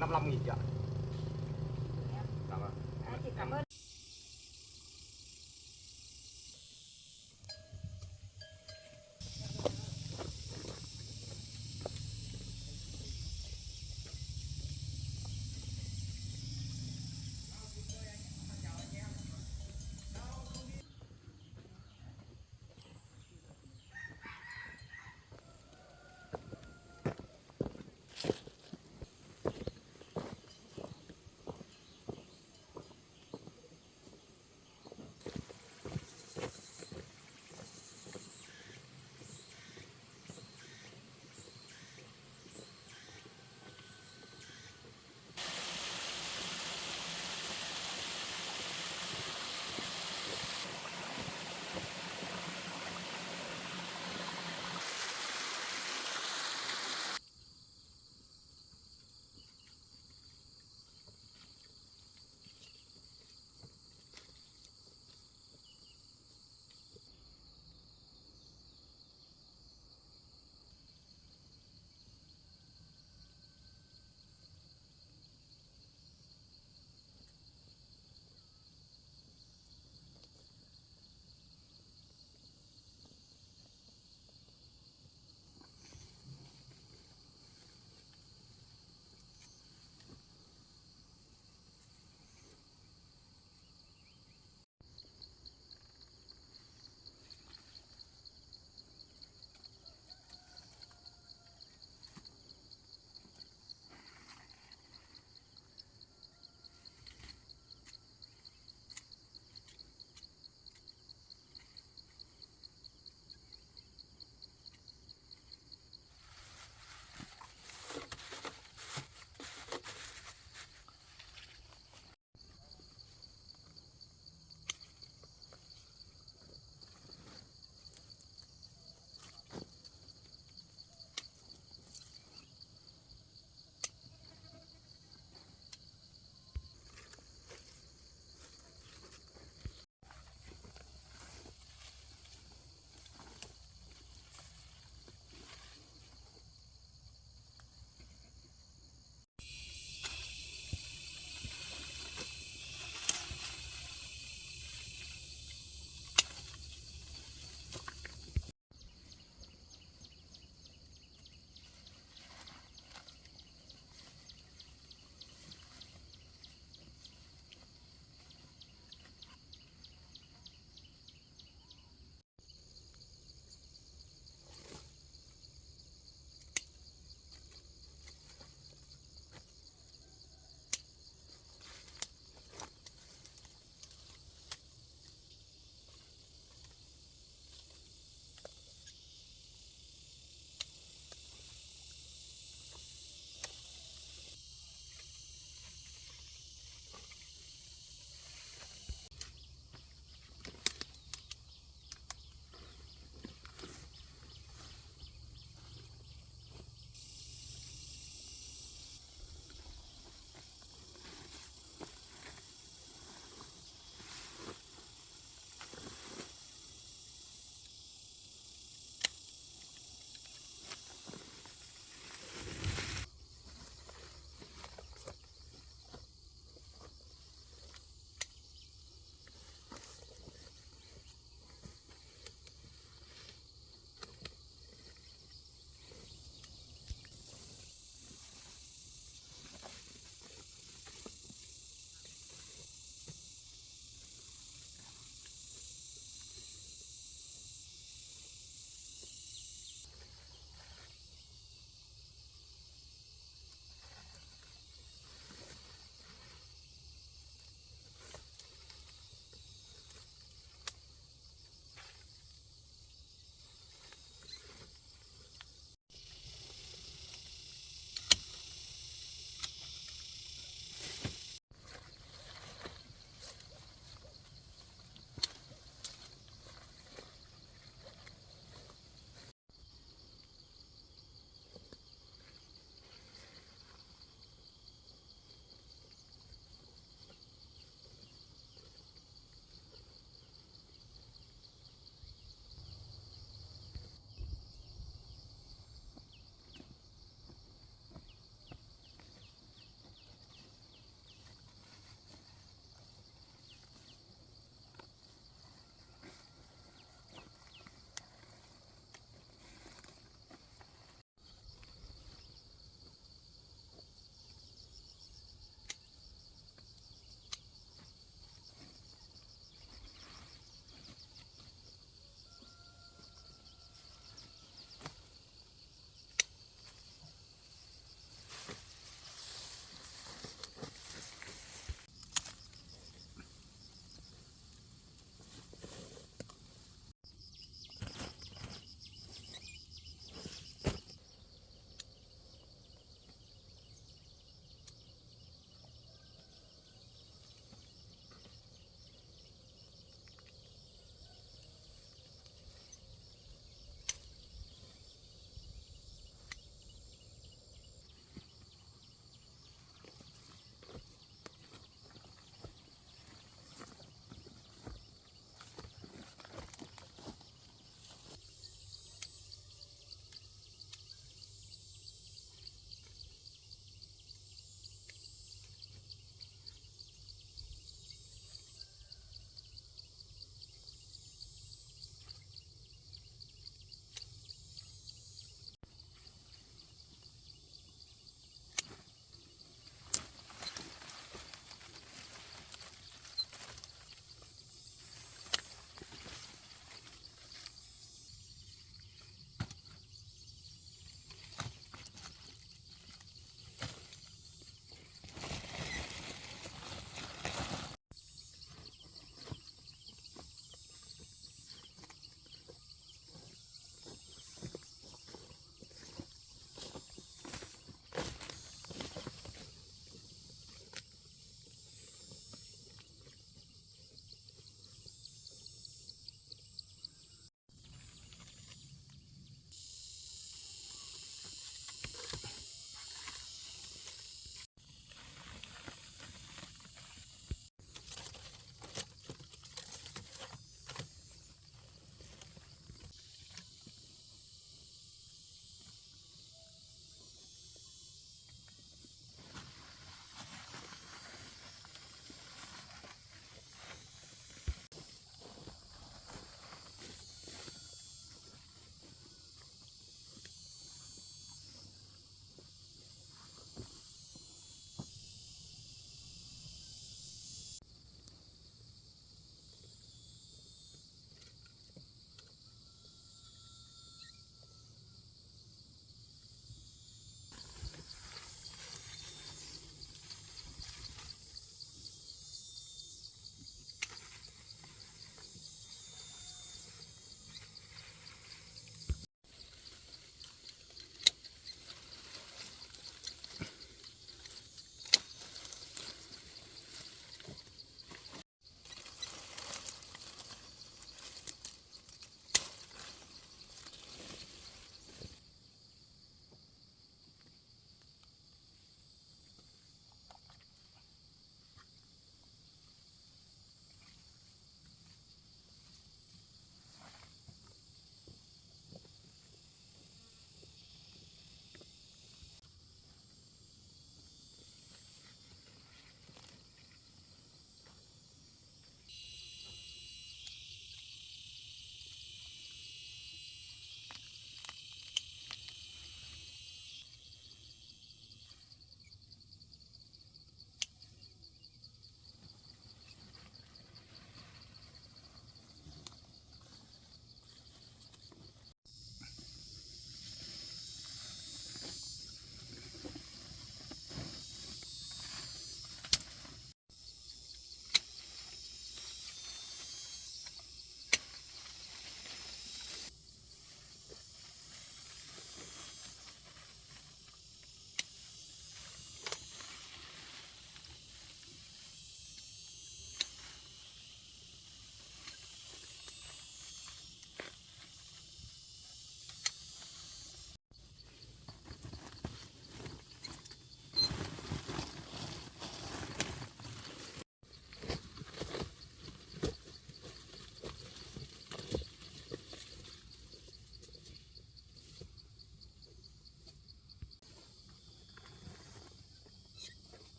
55.000 chị ạ. Dạ vâng. Chị cảm ơn.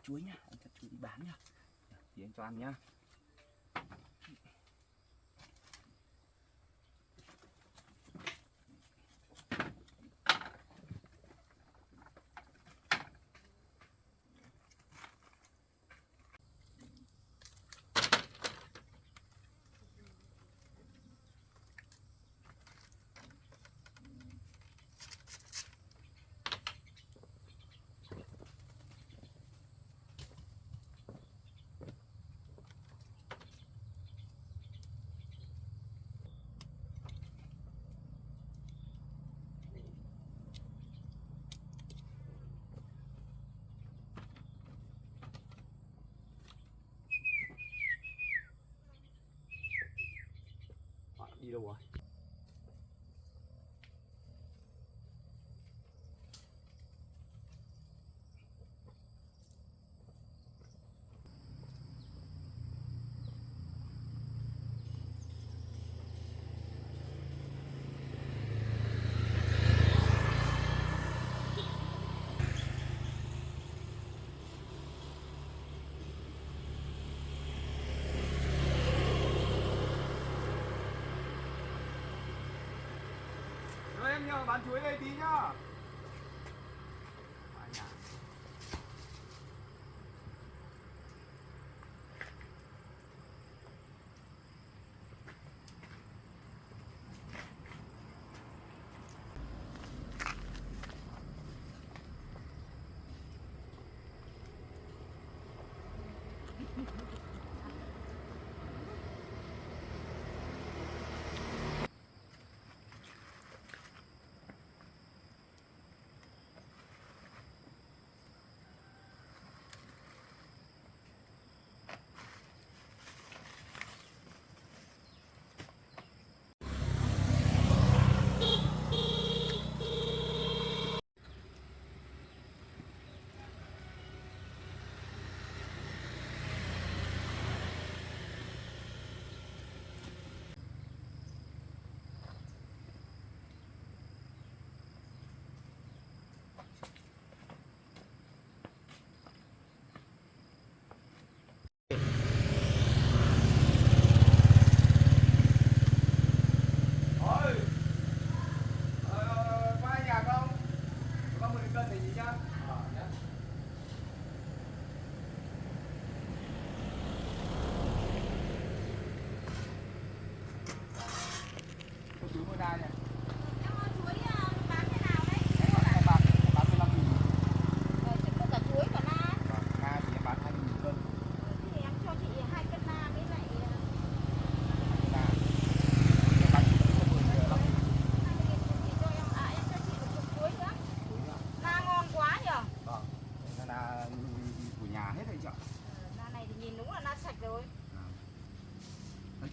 Chuối nhá, anh chặt chuối đi bán nhá. Thì anh cho ăn nhá. Đi đâu rồi? Em nhờ bán chuối đây tí nhá.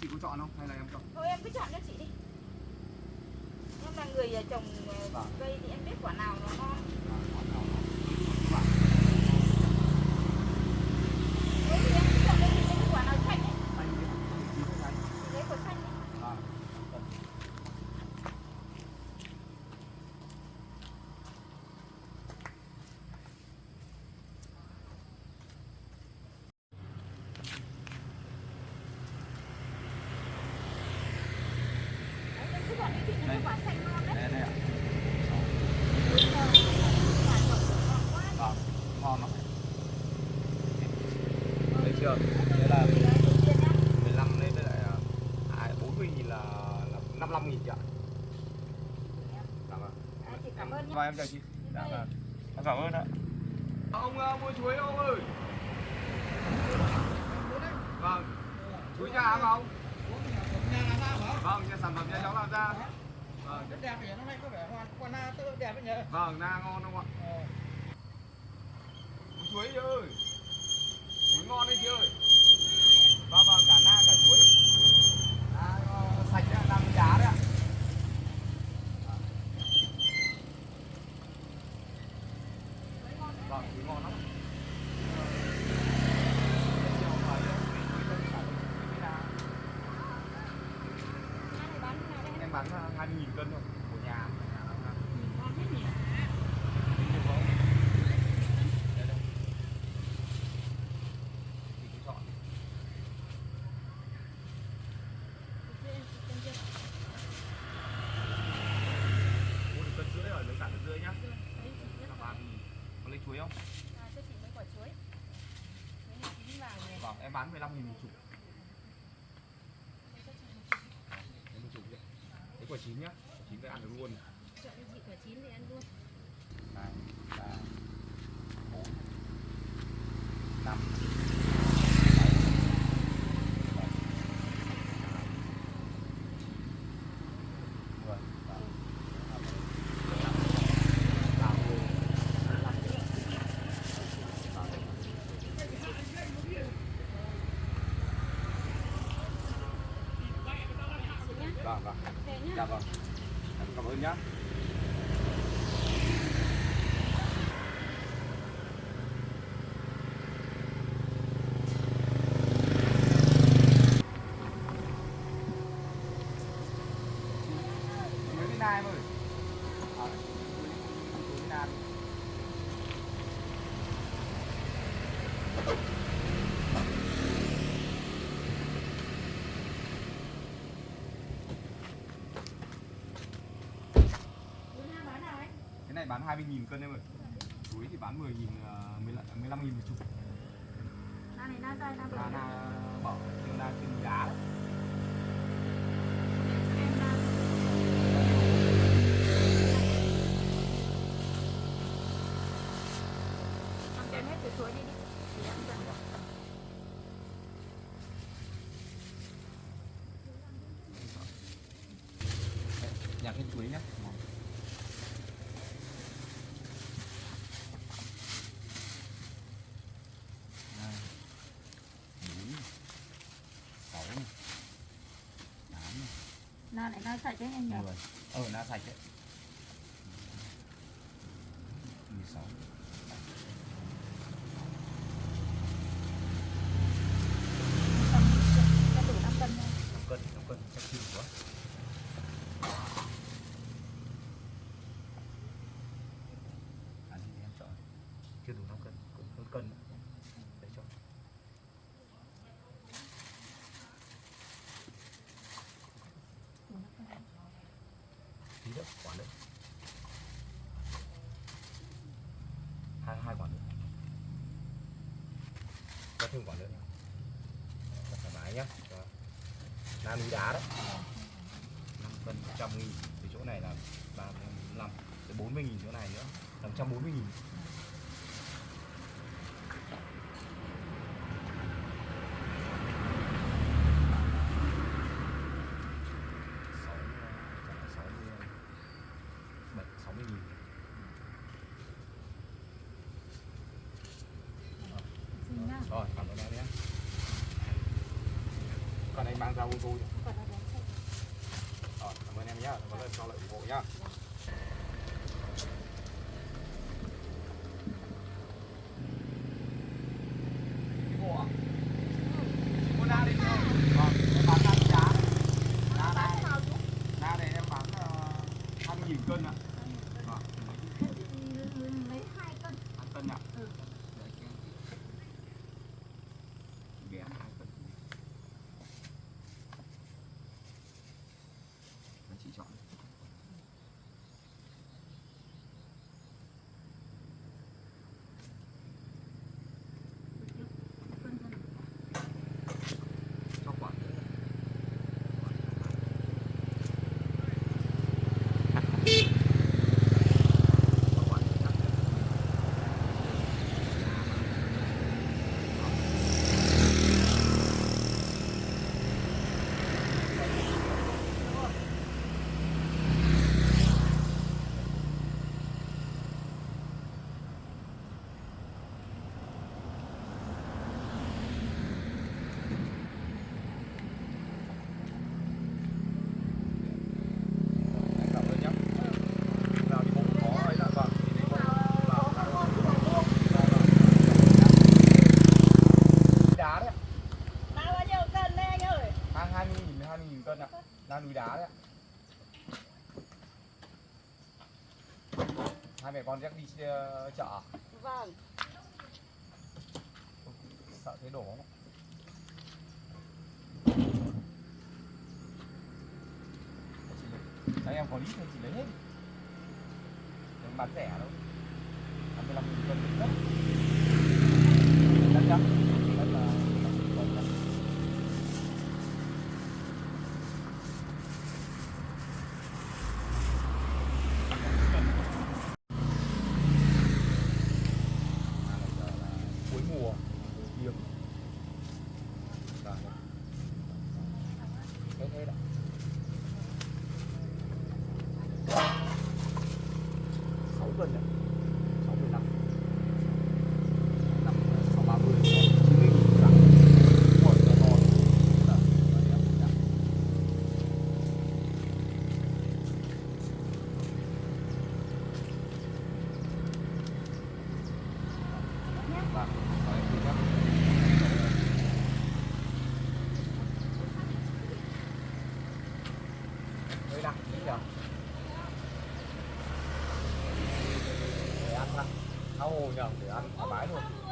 Chị có chọn không hay là em chọn? Thôi em cứ chọn cho chị đi. Em là người trồng cây thì em biết quả nào nó ngon. Quả nào nó Thế thì em cứ chọn cho chị cái quả nào xanh ấy. xanh đấy. Đấy được. Thế là 15 lên với lại 40.000 là 55.000 chị ạ. Cảm ơn. Chị cảm ơn nhé. Vâng, em chào chị. Dạ vâng. Em cảm ơn ạ. Ông mua chuối không ơi? Vâng. Chuối nhà hả ông? Vâng, nhà sản phẩm nhà cháu làm ra. Vâng. Rất đẹp nhỉ, năm nay có vẻ hoa quả na tự đẹp đấy nhỉ. Vâng, na ngon không ạ? Chuối chị ơi. Chuối ngon đấy chị ơi. Vâng, vâng, cả na cả chuối. Sạch đấy, làm giá đấy ạ. Vâng, chuối ngon lắm. Em bán 20.000 cân thôi, của nhà. Thì cứ chọn. Mua được cân rưỡi rồi, lấy cả cân rưỡi nhá. Là 3.000. Có lấy chuối không? Cho chị mấy quả chuối. Mấy này chín vàng này. Vâng, em bán 15.000 một chục. Lấy một chục đấy. Lấy quả chín nhá, quả chín phải ăn được luôn. Chọn cho chị quả chín thì ăn luôn. 2, 3, 4, 5, 10, 11, 12, 13, 14, 15. Vâng, vâng. Dạ vâng. Em cảm ơn nhá. Mấy cái nai em ơi. Cái nai. Cái này bán 20.000 cân em ơi. Chuối thì bán 10.000, 15.000 một chục. Na này na dai na bự. Na bỏ, na trên đá đấy. Ăn đem hết từ chuối đi đi. Thì ăn dần. Nhặt cái chuối nhá. Na này na sạch đấy em nhỉ? Na sạch đấy. 16. Cho đủ 5 cân thôi. 5 cân, chắc chưa đủ quá. Em chọn. Chưa đủ 5 cân, cũng hơn cân nữa. Để cho. Tí nữa, quả nữa. Hai quả nữa. Có thêm quả nữa. Cho thoải mái nhá. Na núi đá đấy. 5 cân 100.000. Thì chỗ này là 35, 40.000 chỗ này nữa. Là 140.000. Rồi, cảm ơn em nhé. Còn anh mang ra ô tô nhé. Rồi, cảm ơn em nhé. Có lần cho lại ủng hộ nhá. Đi bộ à? Mua na đi chưa? Vâng, em bán na giá. Na này em bán 20.000 cân ạ. Vâng. Lấy 2 cân. 2 cân ạ. Ghé 2 cân. Anh chị chọn. Ra núi đá đấy ạ. Hai mẹ con chắc đi chợ à? Vâng. Sợ thấy đổ không? Đấy, em có ít thì chỉ lấy hết. Đừng bán rẻ đâu. 25.000 cân được đấy. Đắt chắc. Rất là 25.000 cân đấy. Cuối mùa hiếm. Vâng. Hết ạ. 6 cân này. 65. 630. 90.000 cả. Một cái to. Vâng, rồi em nhé. Hơi nặng tí nhỉ? Để ăn ạ. Ao hồ nhờ, để ăn thoải mái luôn.